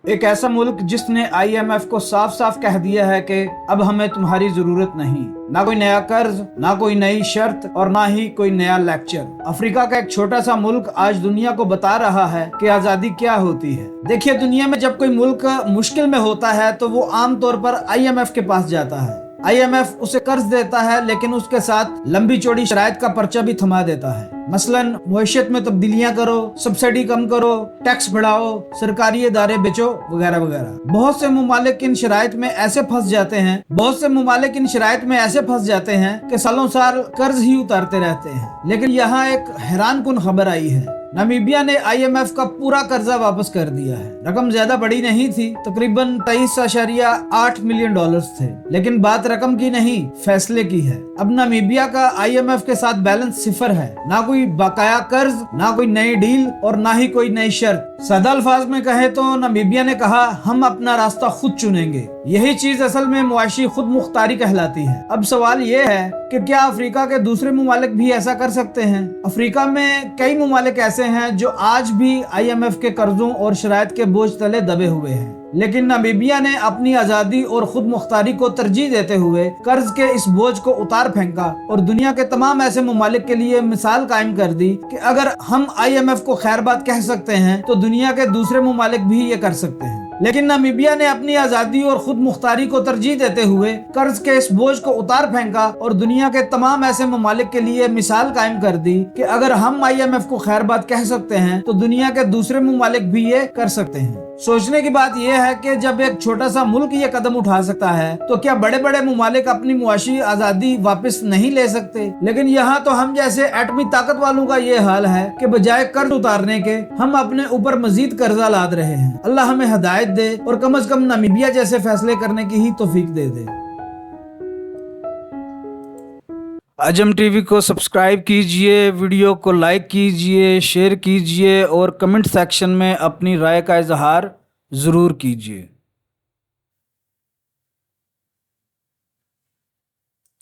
एक ऐसा मुल्क जिसने IMF को साफ साफ कह दिया है कि अब हमें तुम्हारी जरूरत नहीं, ना कोई नया कर्ज, ना कोई नई शर्त और ना ही कोई नया लेक्चर। अफ्रीका का एक छोटा सा मुल्क आज दुनिया को बता रहा है कि आजादी क्या होती है। देखिए, दुनिया में जब कोई मुल्क मुश्किल में होता है तो वो आमतौर पर IMF के पास जाता है। IMF उसे कर्ज देता है, लेकिन उसके साथ लंबी चौड़ी शराइत का पर्चा भी थमा देता है। मसलन मुआशरत में तब्दीलियां करो, सब्सिडी कम करो, टैक्स बढ़ाओ, सरकारी इदारे बेचो, वगैरह वगैरह। बहुत से मुमालिक इन शराइत में ऐसे फंस जाते हैं कि सालों साल कर्ज ही उतारते रहते हैं। लेकिन यहाँ एक हैरान कुन खबर आई है। नामीबिया ने IMF का पूरा कर्जा वापस कर दिया है। रकम ज्यादा बड़ी नहीं थी, तकरीबन 23.8 मिलियन डॉलर्स थे, लेकिन बात रकम की नहीं, फैसले की है। अब नामीबिया का IMF के साथ बैलेंस सिफर है, ना कोई बकाया कर्ज, ना कोई नई डील और ना ही कोई नई शर्त। सादा अल्फाज में कहे तो नामीबिया ने कहा, हम अपना रास्ता खुद चुनेंगे। यही चीज असल में मुआशी खुद मुख्तारी कहलाती है। अब सवाल ये है कि क्या अफ्रीका के दूसरे मुमालिक भी ऐसा कर सकते हैं? अफ्रीका में कई मुमालिक ऐसे हैं जो आज भी IMF के कर्जों और शराइत के बोझ तले दबे हुए हैं, लेकिन नामीबिया ने अपनी आजादी और खुद मुख्तारी को तरजीह देते हुए कर्ज के इस बोझ को उतार फेंका और दुनिया के तमाम ऐसे मुमालिक के लिए मिसाल कायम कर दी कि अगर हम IMF को खैरबाद कह सकते हैं तो दुनिया के दूसरे मुमालिक भी ये कर सकते हैं। लेकिन नामीबिया ने अपनी आजादी और खुद मुख्तारी को तरजीह देते हुए कर्ज के इस बोझ को उतार फेंका और दुनिया के तमाम ऐसे मुमालिक के लिए मिसाल कायम कर दी कि अगर हम IMF को खैरबाद कह सकते हैं तो दुनिया के दूसरे मुमालिक भी ये कर सकते हैं। सोचने की बात यह है कि जब एक छोटा सा मुल्क ये कदम उठा सकता है तो क्या बड़े बड़े मुमालिक अपनी मुआशी आजादी वापस नहीं ले सकते? लेकिन यहाँ तो हम जैसे एटमी ताकत वालों का ये हाल है कि बजाय कर्ज उतारने के हम अपने ऊपर मजीद कर्जा लाद रहे हैं। अल्लाह हमें हिदायत दे और कम से कम नामीबिया जैसे फैसले करने की ही तौफीक दे दे। अजम टीवी को सब्सक्राइब कीजिए, वीडियो को लाइक कीजिए, शेयर कीजिए और कमेंट सेक्शन में अपनी राय का इजहार ज़रूर कीजिए।